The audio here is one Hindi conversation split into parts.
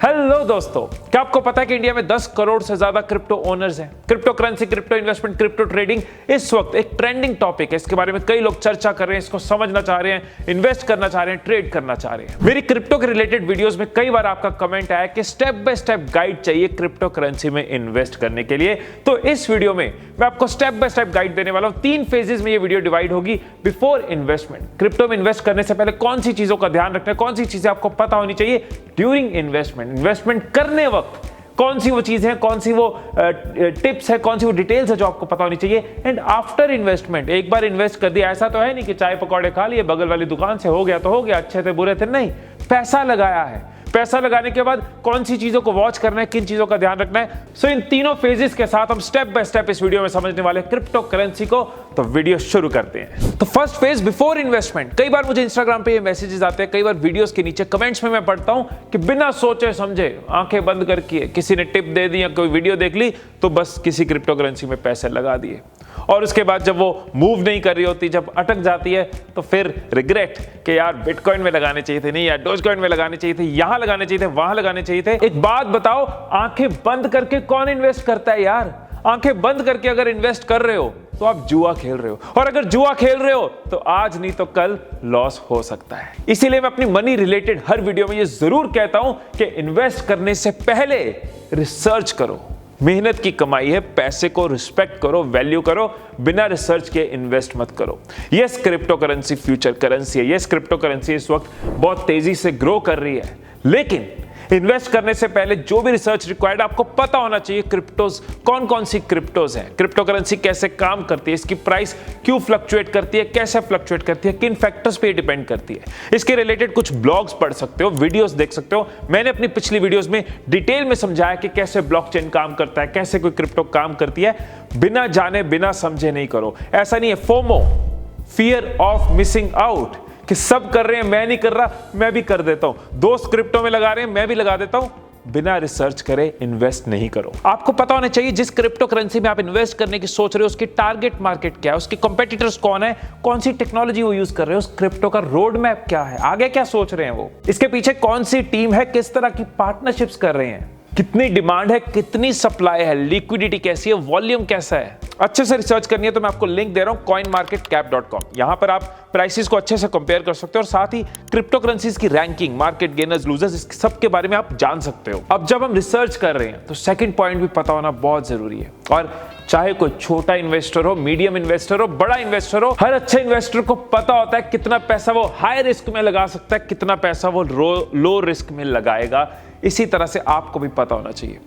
हेलो दोस्तों, क्या आपको पता है कि इंडिया में 10 करोड़ से ज्यादा क्रिप्टो ओनर्स हैं। Crypto currency, crypto investment, crypto trading इस वक्त एक ट्रेंडिंग टॉपिक है। इसके बारे में कई लोग चर्चा कर रहे हैं, इसको समझना चाह रहे हैं, इन्वेस्ट करना चाह रहे हैं, ट्रेड करना चाह रहे हैं। मेरी क्रिप्टो के रिलेटेड वीडियोस में कई बार आपका कमेंट आया कि स्टेप बाय स्टेप गाइड चाहिए क्रिप्टो करेंसी में इन्वेस्ट करने के लिए। तो इस वीडियो में मैं आपको स्टेप बाय स्टेप गाइड देने वाला हूं। 3 फेजेस में ये वीडियो डिवाइड होगी। बिफोर इन्वेस्टमेंट, क्रिप्टो में इन्वेस्ट करने से पहले कौन सी चीजों का ध्यान रखना है, कौन सी चीजें आपको पता होनी चाहिए। ड्यूरिंग इन्वेस्टमेंट करने वक्त कौन सी वो चीजें हैं, कौन सी वो टिप्स है, कौन सी वो डिटेल्स है जो आपको पता होनी चाहिए। एंड आफ्टर इन्वेस्टमेंट, एक बार इन्वेस्ट कर दिया, ऐसा तो है नहीं कि चाय पकौड़े खा लिए बगल वाली दुकान से, हो गया तो हो गया, अच्छे थे बुरे थे, नहीं। पैसा लगाया है, पैसा लगाने के बाद कौन सी चीजों को वॉच करना है, किन चीजों का ध्यान रखना है। सो इन तीनों फेजेस के साथ हम स्टेप बाय स्टेप इस वीडियो में समझने वाले क्रिप्टो करेंसी को। तो वीडियो शुरू करते हैं। तो फर्स्ट फेज, बिफोर इन्वेस्टमेंट। कई बार मुझे इंस्टाग्राम पे ये मैसेजेस आते हैं, कई बार वीडियोस के नीचे कमेंट्स में मैं पढ़ता हूं कि बिना सोचे समझे, आंखें बंद करके किसी ने टिप दे दी या कोई वीडियो देख ली तो बस किसी क्रिप्टो करेंसी में पैसे लगा दिए, और उसके बाद जब वो मूव नहीं कर रही होती, जब अटक जाती है, तो फिर रिग्रेट कि यार बिटकॉइन में लगाने चाहिए थे, नहीं यार डोजकॉइन में लगाने चाहिए थे, यहां लगाने चाहिए थे, वहां लगाने चाहिए थे। एक बात बताओ, आंखें बंद करके कौन इन्वेस्ट करता है यार? आंखें बंद करके अगर इन्वेस्ट कर रहे हो तो आप जुआ खेल रहे हो, और अगर जुआ खेल रहे हो तो आज नहीं तो कल लॉस हो सकता है। इसीलिए मैं अपनी मनी रिलेटेड हर वीडियो में ये जरूर कहता हूं कि इन्वेस्ट करने से पहले रिसर्च करो। मेहनत की कमाई है, पैसे को रिस्पेक्ट करो, वैल्यू करो, बिना रिसर्च के इन्वेस्ट मत करो। Yes, crypto currency future currency है। यस, क्रिप्टो करेंसी इस वक्त बहुत तेजी से ग्रो कर रही है, लेकिन इन्वेस्ट करने से पहले जो भी रिसर्च रिक्वायर्ड, आपको पता होना चाहिए क्रिप्टोज कौन कौन सी क्रिप्टोज हैं, क्रिप्टो करेंसी कैसे काम करती है, इसकी प्राइस क्यों फ्लक्चुएट करती है, कैसे फ्लक्चुएट करती है, किन फैक्टर्स पे डिपेंड करती है। इसके रिलेटेड कुछ ब्लॉग्स पढ़ सकते हो, वीडियोस देख सकते हो। मैंने अपनी पिछली वीडियोस में डिटेल में समझाया कि कैसे ब्लॉकचेन काम करता है, कैसे कोई क्रिप्टो काम करती है। बिना जाने बिना समझे नहीं करो। ऐसा नहीं है, FOMO, fear of missing out, कि सब कर रहे हैं मैं नहीं कर रहा, मैं भी कर देता हूं, दोस्त क्रिप्टो में लगा रहे हैं मैं भी लगा देता हूं। बिना रिसर्च करे इन्वेस्ट नहीं करो। आपको पता होना चाहिए जिस क्रिप्टो करेंसी में आप इन्वेस्ट करने की सोच रहे हो उसकी टारगेट मार्केट क्या है, उसके कंपेटिटर्स कौन है, कौन सी टेक्नोलॉजी वो यूज कर रहे हो, उस क्रिप्टो का रोड मैप क्या है, आगे क्या सोच रहे हैं वो, इसके पीछे कौन सी टीम है, किस तरह की पार्टनरशिप्स कर रहे हैं, कितनी डिमांड है, कितनी सप्लाई है, लिक्विडिटी कैसी है, वॉल्यूम कैसा है। अच्छे से रिसर्च करनी है तो मैं आपको लिंक दे रहा हूं coinmarketcap.com। यहां पर आप प्राइसेस को अच्छे से कंपेयर कर सकते हो, और साथ ही क्रिप्टो करेंसीज की रैंकिंग, मार्केट गेनर्स, लूजर्स, इस सब के बारे में आप जान सकते हो। अब जब हम रिसर्च कर रहे हैं तो सेकंड पॉइंट भी पता होना बहुत जरूरी है। और चाहे कोई छोटा इन्वेस्टर हो, मीडियम इन्वेस्टर हो, बड़ा इन्वेस्टर हो, हर अच्छे इन्वेस्टर को पता होता है कितना पैसा वो हाई रिस्क में लगा सकता है, कितना पैसा वो लो रिस्क में लगाएगा। इसी तरह से आपको भी पता होना चाहिए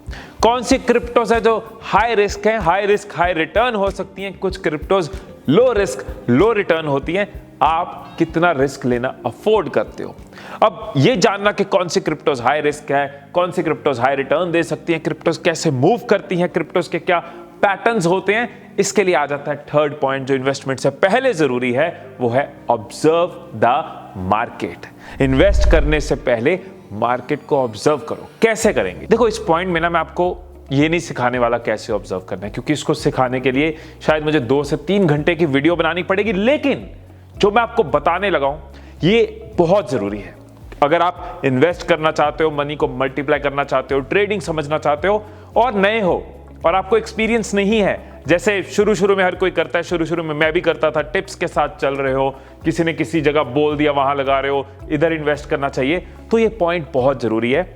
कौन सी क्रिप्टोज है जो हाई रिस्क है, हाई रिस्क हाई रिटर्न हो सकती हैं, कुछ क्रिप्टोज लो रिस्क लो रिटर्न होती हैं। आप कितना रिस्क लेना अफोर्ड करते हो। अब ये जानना कि कौन सी क्रिप्टोज हाई रिस्क है, कौन सी क्रिप्टोज हाई रिटर्न दे सकती हैं, क्रिप्टोज कैसे मूव करती हैं, क्रिप्टोज के क्या पैटर्न्स होते हैं, इसके लिए आ जाता है थर्ड पॉइंट जो इन्वेस्टमेंट से पहले जरूरी है, वो है ऑब्जर्व द मार्केट। इन्वेस्ट करने से पहले मार्केट को ऑब्जर्व करो। कैसे करेंगे? देखो, इस पॉइंट में ना मैं आपको ये नहीं सिखाने वाला कैसे ऑब्जर्व करना है, क्योंकि इसको सिखाने के लिए शायद मुझे 2 से 3 घंटे की वीडियो बनानी पड़ेगी। लेकिन जो मैं आपको बताने लगा हूं ये बहुत जरूरी है। अगर आप इन्वेस्ट करना चाहते हो, मनी को मल्टीप्लाई करना चाहते हो, ट्रेडिंग समझना चाहते हो, और नए हो और आपको एक्सपीरियंस नहीं है, जैसे शुरू में हर कोई करता है, शुरू में मैं भी करता था, टिप्स के साथ चल रहे हो, किसी ने किसी जगह बोल दिया वहां लगा रहे हो, इधर इन्वेस्ट करना चाहिए, तो ये पॉइंट बहुत जरूरी है।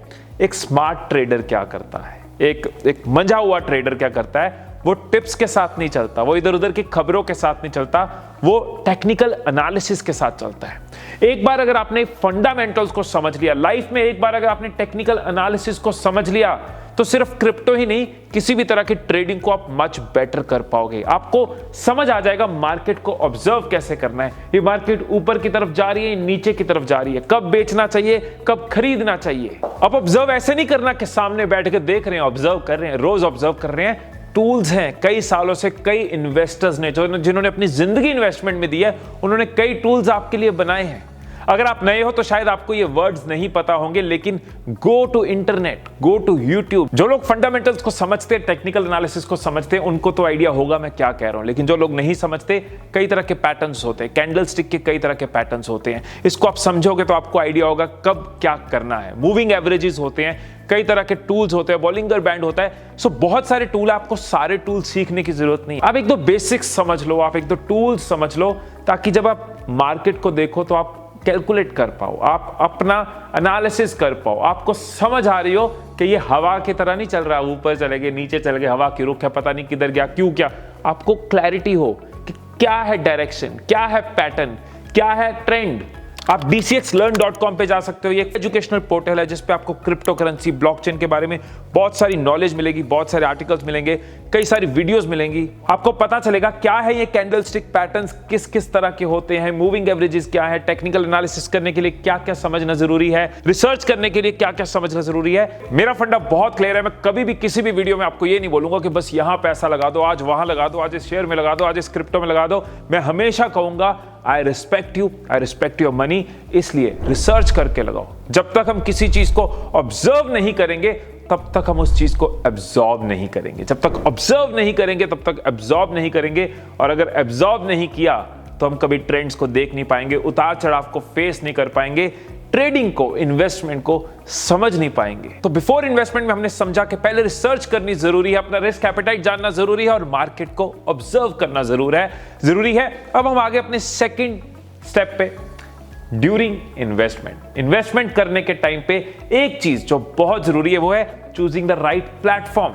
एक स्मार्ट ट्रेडर क्या करता है, एक मंझा हुआ ट्रेडर क्या करता है, वो टिप्स के साथ नहीं चलता, वो इधर उधर की खबरों के साथ नहीं चलता, वो टेक्निकल एनालिसिस के साथ चलता है। एक बार अगर आपने फंडामेंटल्स को समझ लिया लाइफ में, एक बार अगर आपने टेक्निकल एनालिसिस को समझ लिया, तो सिर्फ क्रिप्टो ही नहीं, किसी भी तरह की ट्रेडिंग को आप मच बेटर कर पाओगे। आपको समझ आ जाएगा मार्केट को ऑब्जर्व कैसे करना है, ये मार्केट ऊपर की तरफ जा रही है, नीचे की तरफ जा रही है, कब बेचना चाहिए, कब खरीदना चाहिए। अब ऑब्जर्व ऐसे नहीं करना कि सामने बैठ के देख रहे हैं, ऑब्जर्व कर रहे हैं, रोज ऑब्जर्व कर रहे हैं। टूल्स हैं, कई सालों से कई इन्वेस्टर्स ने जिन्होंने अपनी जिंदगी इन्वेस्टमेंट में दी है, उन्होंने कई टूल्स आपके लिए बनाए हैं। अगर आप नए हो तो शायद आपको ये वर्ड्स नहीं पता होंगे, लेकिन go to internet, go to YouTube. जो लोग फंडामेंटल्स को समझते हैं, टेक्निकल एनालिसिस को समझते हैं, उनको तो आइडिया होगा मैं क्या कह रहा हूं। लेकिन जो लोग नहीं समझते, कई तरह के पैटर्न्स होते हैं, कैंडल स्टिक के कई तरह के पैटर्न्स होते हैं। इसको आप समझोगे तो आपको आइडिया होगा कब क्या करना है। मूविंग एवरेजेस होते हैं, कई तरह के टूल्स होते हैं, बॉलिंगर बैंड होता है। सो बहुत सारे टूल, आपको सारे टूल सीखने की जरूरत नहीं। आप एक दो बेसिक्स समझ लो, आप एक दो टूल्स समझ लो, ताकि जब आप मार्केट को देखो तो आप कैलकुलेट कर पाओ, आप अपना एनालिसिस कर पाओ, आपको समझ आ रही हो कि ये हवा की तरह नहीं चल रहा, ऊपर चले गए नीचे चले गए, हवा की रुख है, पता नहीं किधर गया, क्यों क्या। आपको क्लैरिटी हो कि क्या है डायरेक्शन, क्या है पैटर्न, क्या है ट्रेंड। आप dcxlearn.com पे जा सकते हो। ये एक एजुकेशनल पोर्टल है जिस पे आपको क्रिप्टो करेंसी, ब्लॉकचेन के बारे में बहुत सारी नॉलेज मिलेगी, बहुत सारे आर्टिकल्स मिलेंगे, कई सारी वीडियोस मिलेंगी। आपको पता चलेगा क्या है ये कैंडलस्टिक पैटर्न्स, किस किस तरह के होते हैं, मूविंग एवरेजेस क्या है, टेक्निकल एनालिसिस करने के लिए क्या क्या समझना जरूरी है, रिसर्च करने के लिए क्या क्या समझना जरूरी है। मेरा फंडा बहुत क्लियर है। मैं कभी भी किसी भी वीडियो में आपको ये नहीं बोलूंगा कि बस यहां पैसा लगा दो, आज वहां लगा दो, आज इस शेयर में लगा दो, आज इस क्रिप्टो में लगा दो। मैं हमेशा कहूंगा I respect you, I respect your money, इसलिए रिसर्च करके लगाओ। जब तक हम किसी चीज को ऑब्जर्व नहीं करेंगे तब तक हम उस चीज को एब्जॉर्ब नहीं करेंगे। जब तक ऑब्जर्व नहीं करेंगे तब तक एब्जॉर्ब नहीं करेंगे, और अगर एब्जॉर्ब नहीं किया तो हम कभी ट्रेंड्स को देख नहीं पाएंगे, उतार चढ़ाव को फेस नहीं कर पाएंगे, ट्रेडिंग को, इन्वेस्टमेंट को समझ नहीं पाएंगे। तो बिफोर इन्वेस्टमेंट में हमने समझा कि पहले रिसर्च करनी जरूरी है, अपना रिस्क एपेटाइट जानना जरूरी है, और मार्केट को ऑब्जर्व करना जरूरी है। अब हम आगे अपने सेकंड स्टेप पे, ड्यूरिंग इन्वेस्टमेंट। इन्वेस्टमेंट करने के टाइम पे एक चीज जो बहुत जरूरी है वो है चूजिंग द राइट प्लेटफॉर्म।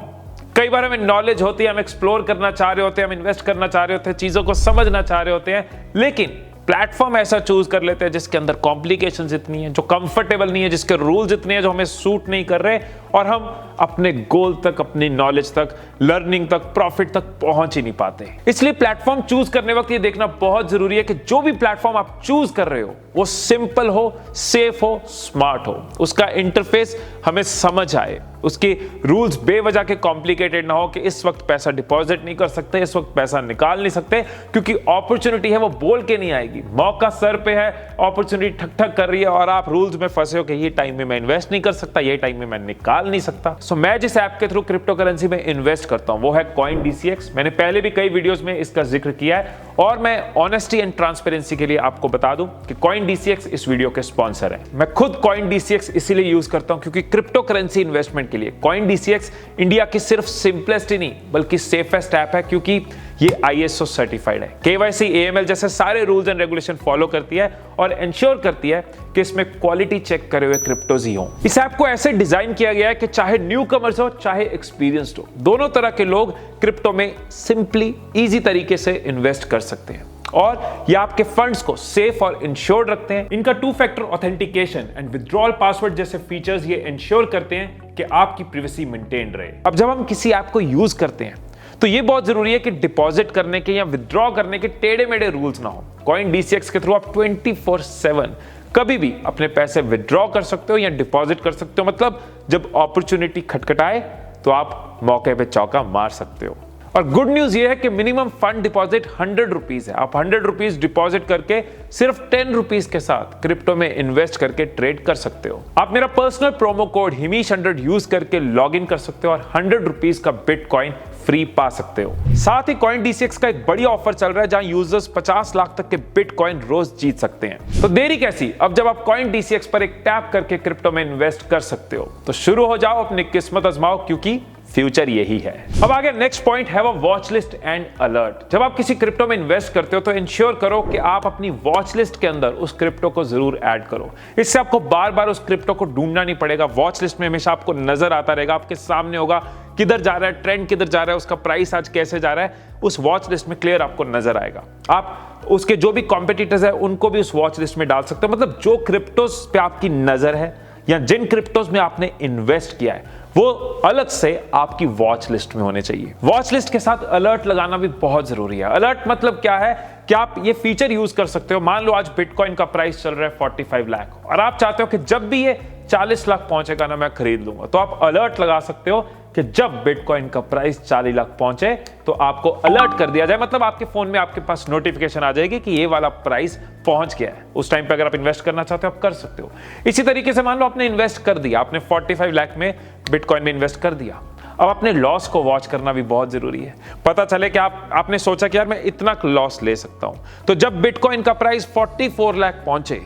कई बार हमें नॉलेज होती है, हम एक्सप्लोर करना चाह रहे होते हैं, हम इन्वेस्ट करना चाह रहे होते हैं, चीजों को समझना चाह रहे होते हैं, लेकिन प्लेटफॉर्म ऐसा चूज कर लेते हैं जिसके अंदर कॉम्प्लिकेशंस इतनी है, जो कंफर्टेबल नहीं है, जिसके रूल्स इतने हैं जो हमें सूट नहीं कर रहे, और हम अपने गोल तक, अपनी नॉलेज तक, लर्निंग तक, प्रॉफिट तक पहुंच ही नहीं पाते। इसलिए प्लेटफॉर्म चूज करने वक्त ये देखना बहुत जरूरी है कि जो भी प्लेटफॉर्म आप चूज कर रहे हो वो सिंपल हो, सेफ हो, स्मार्ट हो, उसका इंटरफेस हमें समझ आए, उसके रूल्स बेवजह के कॉम्प्लिकेटेड ना हो कि इस वक्त पैसा डिपॉजिट नहीं कर सकते, इस वक्त पैसा निकाल नहीं सकते, क्योंकि अपॉर्चुनिटी है वो बोल के नहीं आएगी। मौका सर पे है, अपॉर्चुनिटी ठक ठक कर रही है, और आप रूल्स में फंसे हो कि ये टाइम में मैं इन्वेस्ट नहीं कर सकता, ये टाइम में मैं निकाल नहीं सकता। सो मैं जिस ऐप के थ्रू क्रिप्टो करेंसी में इन्वेस्ट करता हूं वो है CoinDCX। मैंने पहले भी कई वीडियोस में इसका जिक्र किया है, और मैं ऑनेस्टी एंड ट्रांसपेरेंसी के लिए आपको बता दूं कि CoinDCX इस वीडियो के स्पॉन्सर है। मैं खुद CoinDCX इसीलिए यूज करता हूं क्योंकि क्रिप्टो करेंसी इन्वेस्टमेंट के लिए CoinDCX इंडिया की सिर्फ सिंपलेस्ट ही नहीं बल्कि सेफेस्ट ऐप है, क्योंकि ये ISO सर्टिफाइड है, KYC, AML जैसे सारे रूल्स एंड रेगुलेशन फॉलो करती है और इंश्योर करती है कि इसमें क्वालिटी चेक करे हुए क्रिप्टोज ही हो। इस ऐप को ऐसे डिजाइन किया गया है कि चाहे न्यू कमर्स हो, चाहे एक्सपीरियंस्ड हो, दोनों तरह के लोग क्रिप्टो में सिंपली इजी तरीके से इन्वेस्ट कर सकते हैं, और ये आपके फंड्स को सेफ और इंश्योर्ड रखते हैं। इनका 2 factor authentication and withdrawal password जैसे फीचर्स ये इंश्योर करते हैं कि आपकी प्राइवेसी मेंटेन रहे। अब जब हम किसी ऐप को यूज करते हैं तो ये बहुत जरूरी है कि डिपॉजिट करने के या विथड्रॉ करने के टेढ़े मेढ़े रूल्स ना हो। CoinDCX के थ्रू आप 24/7 कभी भी अपने पैसे विथड्रॉ कर सकते हो या डिपॉजिट कर सकते हो, मतलब जब अपॉर्चुनिटी खटखटाए तो आप मौके पे चौका मार सकते हो। और गुड न्यूज ये है कि मिनिमम फंड डिपॉजिट 100 रुपीज है। आप 100 रुपीज डिपॉजिट करके सिर्फ 10 रुपीज के साथ क्रिप्टो में इन्वेस्ट करके ट्रेड कर सकते हो। आप मेरा personal promo code Him-eesh use करके लॉग इन कर सकते हो और 100 रुपीज का बिटकॉइन फ्री पा सकते हो। साथ ही CoinDCX का एक बढ़िया ऑफर चल रहा है जहां यूजर्स 50 लाख तक के बिटकॉइन रोज जीत सकते हैं। तो देरी कैसी, अब जब आप CoinDCX पर एक टैप करके क्रिप्टो में इन्वेस्ट कर सकते हो तो शुरू हो जाओ, अपनी किस्मत आजमाओ, क्योंकि फ्यूचर यही है। अब आगे नेक्स्ट पॉइंट है वो वॉच लिस्ट एंड अलर्ट। जब आप किसी क्रिप्टो में इन्वेस्ट करते हो तो इंश्योर करो कि आप अपनी वॉच लिस्ट के अंदर उस क्रिप्टो को जरूर ऐड करो। इससे आपको बार बार उस क्रिप्टो को ढूंढना नहीं पड़ेगा। वॉच लिस्ट में हमेशा आपको नजर आता रहेगा, आपके सामने होगा किधर जा रहा है, ट्रेंड किधर जा रहा है, उसका प्राइस आज कैसे जा रहा है, उस वॉच लिस्ट में क्लियर आपको नजर आएगा। आप उसके जो भी कॉम्पिटिटर्स है उनको भी उस वॉच लिस्ट में डाल सकते हो। मतलब जो क्रिप्टोस पे आपकी नजर है या जिन क्रिप्टोस में आपने इन्वेस्ट किया है वो अलग से आपकी वॉच लिस्ट में होने चाहिए। वॉच लिस्ट के साथ अलर्ट लगाना भी बहुत जरूरी है। अलर्ट मतलब क्या है कि आप ये फीचर यूज कर सकते हो। मान लो आज बिटकॉइन का प्राइस चल रहा है 45 लाख और आप चाहते हो कि जब भी ये 40 लाख पहुंचेगा ना मैं खरीद लूंगा, तो आप अलर्ट लगा सकते हो कि जब बिटकॉइन का प्राइस 40 लाख पहुंचे तो आपको अलर्ट कर दिया जाए। मतलब आपके फोन में आपके पास नोटिफिकेशन आ जाएगी कि ये वाला प्राइस पहुंच गया है। उस टाइम पे अगर आप इन्वेस्ट करना चाहते हो आप कर सकते हो। इसी तरीके से मान लो आपने इन्वेस्ट कर दिया, आपने 45 लाख में बिटकॉइन में इन्वेस्ट कर दिया। अब अपने लॉस को वॉच करना भी बहुत जरूरी है। पता चले कि आपने सोचा कि यार मैं इतना लॉस ले सकता हूं, तो जब बिटकॉइन का प्राइस 44 लाख पहुंचे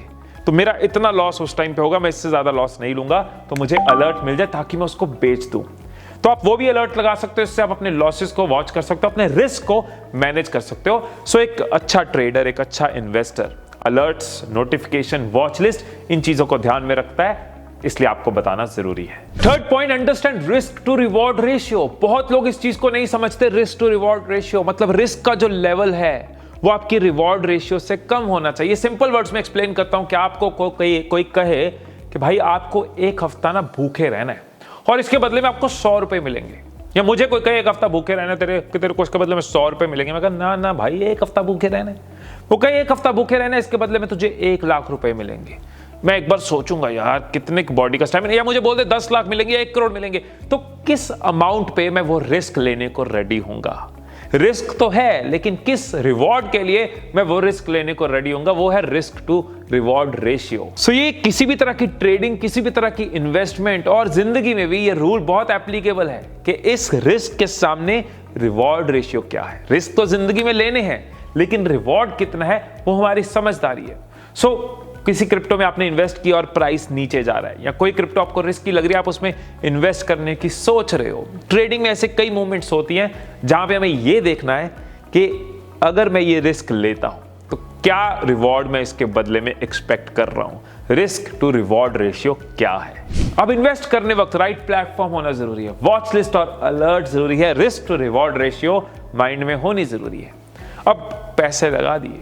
तो मेरा इतना लॉस उस टाइम पे होगा, मैं इससे ज्यादा लॉस नहीं लूंगा, तो मुझे अलर्ट मिल जाए ताकि मैं उसको बेच दूं। तो आप वो भी अलर्ट लगा सकते हो, इससे आप अपने लॉसेस को वॉच कर सकते हो, अपने रिस्क को मैनेज कर सकते हो। सो एक अच्छा ट्रेडर, एक अच्छा investor alerts, notification, watch list, इन चीजों को ध्यान में रखता है, इसलिए आपको बताना जरूरी है। Third point, understand risk to reward ratio. बहुत लोग इस चीज को नहीं समझते। रिस्क टू रिवॉर्ड रेशियो मतलब रिस्क का जो लेवल है वो आपकी रिवॉर्ड रेशियो से कम होना चाहिए। सिंपल वर्ड्स में एक्सप्लेन करता हूं कि आपको कोई कहे कि भाई आपको एक हफ्ता ना भूखे रहना है और इसके बदले में आपको 100 रुपए मिलेंगे, या मुझे कोई कहे एक हफ्ता भूखे रहना तेरे को इसके बदले में 100 रुपए मिलेंगे, मैं कहा ना भाई एक हफ्ता भूखे रहना है। वो कहे एक हफ्ता भूखे रहना है, इसके बदले में तुझे 1 लाख रुपए मिलेंगे। मैं एक बार सोचूंगा यार कितने बॉडी का स्टैमिना, या मुझे बोल दे 10 लाख मिलेंगे या 1 करोड़ मिलेंगे, तो किस अमाउंट पे मैं वो रिस्क लेने को रेडी हूंगा। रिस्क तो है लेकिन किस रिवॉर्ड के लिए मैं वो रिस्क लेने को रेडी हूंगा, वो है रिस्क टू रिवॉर्ड रेशियो। सो ये किसी भी तरह की ट्रेडिंग, किसी भी तरह की इन्वेस्टमेंट और जिंदगी में भी ये रूल बहुत एप्लीकेबल है कि इस रिस्क के सामने रिवॉर्ड रेशियो क्या है। रिस्क तो जिंदगी में लेने हैं लेकिन रिवॉर्ड कितना है वो हमारी समझदारी है। सो किसी क्रिप्टो में आपने इन्वेस्ट किया और प्राइस नीचे जा रहा है, या कोई क्रिप्टो आपको रिस्की लग रही है, आप उसमें इन्वेस्ट करने की सोच रहे हो। ट्रेडिंग में ऐसे कई मूवमेंट्स होती हैं जहां पे हमें ये देखना है कि अगर मैं ये रिस्क लेता हूं तो क्या रिवॉर्ड मैं इसके बदले में एक्सपेक्ट कर रहा हूं। रिस्क टू रिवॉर्ड रेशियो क्या है। अब इन्वेस्ट करने वक्त राइट प्लेटफॉर्म होना जरूरी है, वॉच लिस्ट और अलर्ट जरूरी है, risk to reward ratio mind में होनी जरूरी है। अब पैसे लगा दिए,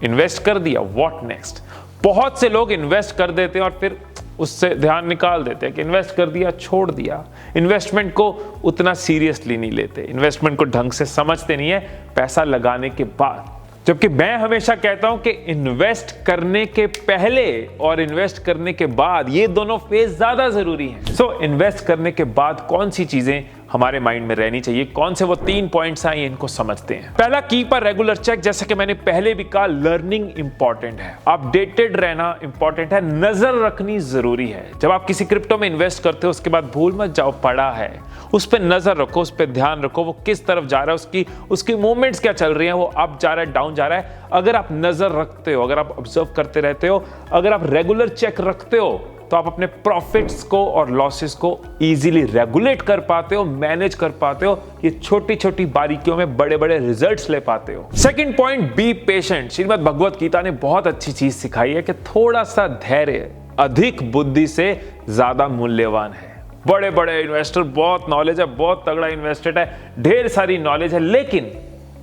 इन्वेस्ट कर दिया, व्हाट नेक्स्ट। बहुत से लोग इन्वेस्ट कर देते हैं और फिर उससे ध्यान निकाल देते हैं कि इन्वेस्ट कर दिया, छोड़ दिया। इन्वेस्टमेंट को उतना सीरियसली नहीं लेते, इन्वेस्टमेंट को ढंग से समझते नहीं है पैसा लगाने के बाद। जबकि मैं हमेशा कहता हूं कि इन्वेस्ट करने के पहले और इन्वेस्ट करने के बाद ये दोनों फेज ज्यादा जरूरी हैं। सो इन्वेस्ट करने के बाद कौन सी चीजें हमारे माइंड में रहनी चाहिए, कौन से वो 3 पॉइंट्स हैं, इनको समझते हैं। पहला, कीप अ रेगुलर चेक। जैसे कि मैंने पहले भी कहा, लर्निंग इंपॉर्टेंट है, अपडेटेड रहना इंपॉर्टेंट है, नजर रखनी जरूरी है। जब आप किसी क्रिप्टो में इन्वेस्ट करते हो उसके बाद भूल मत जाओ, पड़ा है उस पर नजर रखो, उस पर ध्यान रखो, वो किस तरफ जा रहा है, उसकी मूवमेंट्स क्या चल रही हैं, वो अप जा रहा है, डाउन जा रहा है। अगर आप नजर रखते हो, अगर आप ऑब्जर्व करते रहते हो, अगर आप रेगुलर चेक रखते हो, तो आप अपने प्रॉफिट्स को और लॉसेस को इजीली रेगुलेट कर पाते हो, मैनेज कर पाते हो। ये छोटी छोटी बारीकियों में बड़े बड़े रिजल्ट्स ले पाते हो। Second point, be patient. Shrimad Bhagavad Gita ने बहुत अच्छी चीज सिखाई है कि थोड़ा सा धैर्य अधिक बुद्धि से ज्यादा मूल्यवान है। बड़े बड़े इन्वेस्टर, बहुत नॉलेज है, बहुत तगड़ा इन्वेस्टेड है, ढेर सारी नॉलेज है, लेकिन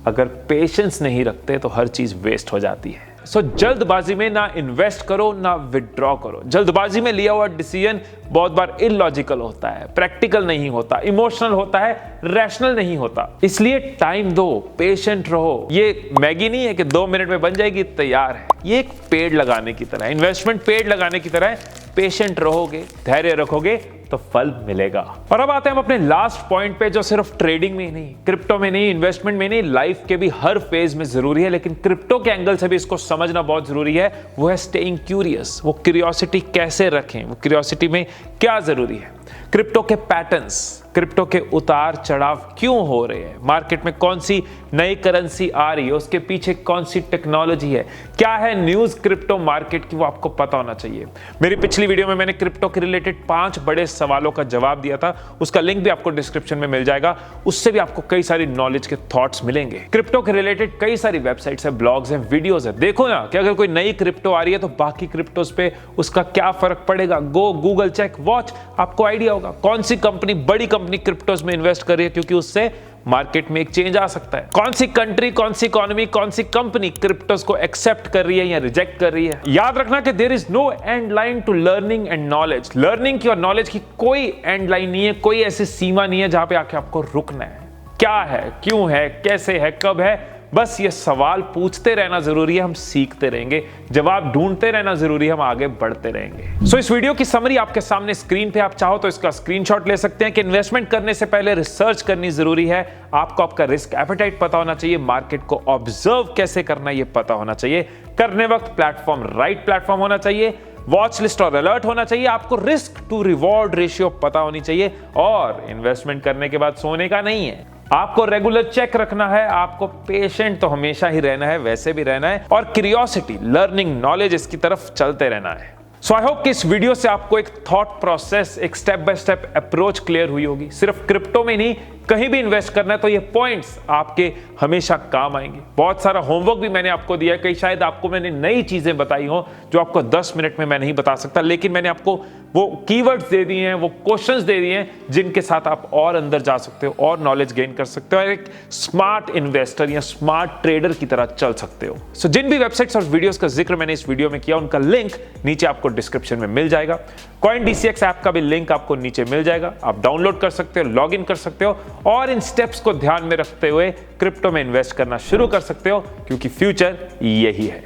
अगर पेशेंस नहीं रखते तो हर चीज वेस्ट हो जाती है। सो जल्दबाजी में ना इन्वेस्ट करो ना विथड्रॉ करो। जल्दबाजी में लिया हुआ डिसीजन बहुत बार इलॉजिकल होता है, प्रैक्टिकल नहीं होता, इमोशनल होता है, रैशनल नहीं होता। इसलिए टाइम दो, पेशेंट रहो। ये मैगी नहीं है कि 2 मिनट में बन जाएगी, तैयार है। ये एक पेड़ लगाने की तरह है, इन्वेस्टमेंट पेड़ लगाने की तरह है। पेशेंट रहोगे, धैर्य रखोगे तो फल मिलेगा। और अब आते हैं हम अपने लास्ट पॉइंट पे, जो सिर्फ ट्रेडिंग में ही नहीं, क्रिप्टो में नहीं, इन्वेस्टमेंट में नहीं, लाइफ के भी हर फेज में जरूरी है, लेकिन क्रिप्टो के एंगल से भी इसको समझना बहुत जरूरी है। वो है स्टेइंग क्यूरियस। वो क्यूरियोसिटी कैसे रखें, वो क्यूरियोसिटी में क्या जरूरी है। क्रिप्टो के पैटर्न्स, क्रिप्टो के उतार चढ़ाव क्यों हो रहे हैं, मार्केट में कौन सी नई करेंसी आ रही है, उसके पीछे कौन सी टेक्नोलॉजी है, क्या है न्यूज क्रिप्टो मार्केट की, वो आपको पता होना चाहिए। मेरी पिछली वीडियो में मैंने क्रिप्टो के रिलेटेड 5 बड़े सवालों का जवाब दिया था, उसका लिंक भी आपको डिस्क्रिप्शन में मिल जाएगा। उससे भी आपको कई सारी नॉलेज के थॉट्स मिलेंगे। क्रिप्टो के रिलेटेड कई सारी वेबसाइट्स है, ब्लॉग्स है, वीडियोस है। देखो ना कि अगर कोई नई क्रिप्टो आ रही है तो बाकी क्रिप्टोस पे उसका क्या फर्क पड़ेगा। गो गूगल चेक, वॉच, आपको आइडिया होगा कौन सी कंपनी, बड़ी कंपनी क्रिप्टोस में इन्वेस्ट कर रही है, क्योंकि उससे मार्केट में एक चेंज आ सकता है। कौन सी कंट्री, कौन सी इकोनॉमी, कौन सी कंपनी क्रिप्टोस को एक्सेप्ट कर रही है या रिजेक्ट कर रही है। याद रखना कि there is no end line to learning and knowledge. Learning की और नॉलेज की कोई एंड लाइन नहीं है, कोई ऐसी सीमा नहीं है जहां पे आके आपको रुकना है। क्या है, क्यों है, कैसे है, कब है, बस ये सवाल पूछते रहना जरूरी है, हम सीखते रहेंगे, जवाब ढूंढते रहना जरूरी है, हम आगे बढ़ते रहेंगे। सो इस वीडियो की समरी आपके सामने स्क्रीन पे, आप चाहो तो इसका स्क्रीनशॉट ले सकते हैं कि इन्वेस्टमेंट करने से पहले रिसर्च करनी जरूरी है, आपको आपका रिस्क एपेटाइट पता होना चाहिए, मार्केट को ऑब्जर्व कैसे करना ये पता होना चाहिए, करने वक्त प्लेटफॉर्म राइट प्लेटफॉर्म होना चाहिए, वॉच लिस्ट और अलर्ट होना चाहिए, आपको रिस्क टू रिवॉर्ड रेशियो पता होनी चाहिए, और इन्वेस्टमेंट करने के बाद सोने का नहीं है, आपको रेगुलर चेक रखना है, आपको पेशेंट तो हमेशा ही रहना है, वैसे भी रहना है, और क्यूरियोसिटी, लर्निंग, नॉलेज, इसकी तरफ चलते रहना है। सो आई होप कि इस वीडियो से आपको एक थॉट प्रोसेस, एक step by step approach clear हुई होगी। सिर्फ क्रिप्टो में नहीं, कहीं भी इन्वेस्ट करना है तो ये पॉइंट्स आपके हमेशा काम आएंगे। बहुत सारा होमवर्क भी मैंने आपको दिया है, कई शायद आपको मैंने नई चीजें बताई हो जो आपको 10 मिनट में मैं नहीं बता सकता, लेकिन मैंने आपको वो कीवर्ड्स दे दिए हैं, वो क्वेश्चंस दे दिए हैं जिनके साथ आप और अंदर जा सकते हो और नॉलेज गेन कर सकते हो और एक स्मार्ट इन्वेस्टर या स्मार्ट ट्रेडर की तरह चल सकते हो। सो जिन भी वेबसाइट्स और वीडियोस का जिक्र मैंने इस वीडियो में किया, उनका लिंक नीचे आपको डिस्क्रिप्शन में मिल जाएगा। CoinDCX ऐप का भी लिंक आपको नीचे मिल जाएगा, आप डाउनलोड कर सकते हो, लॉग इन कर सकते हो और इन स्टेप्स को ध्यान में रखते हुए क्रिप्टो में इन्वेस्ट करना शुरू कर सकते हो, क्योंकि फ्यूचर यही है।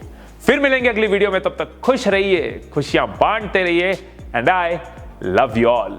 फिर मिलेंगे अगली वीडियो में, तब तक खुश रहिए, खुशियां बांटते रहिए, and I love you all.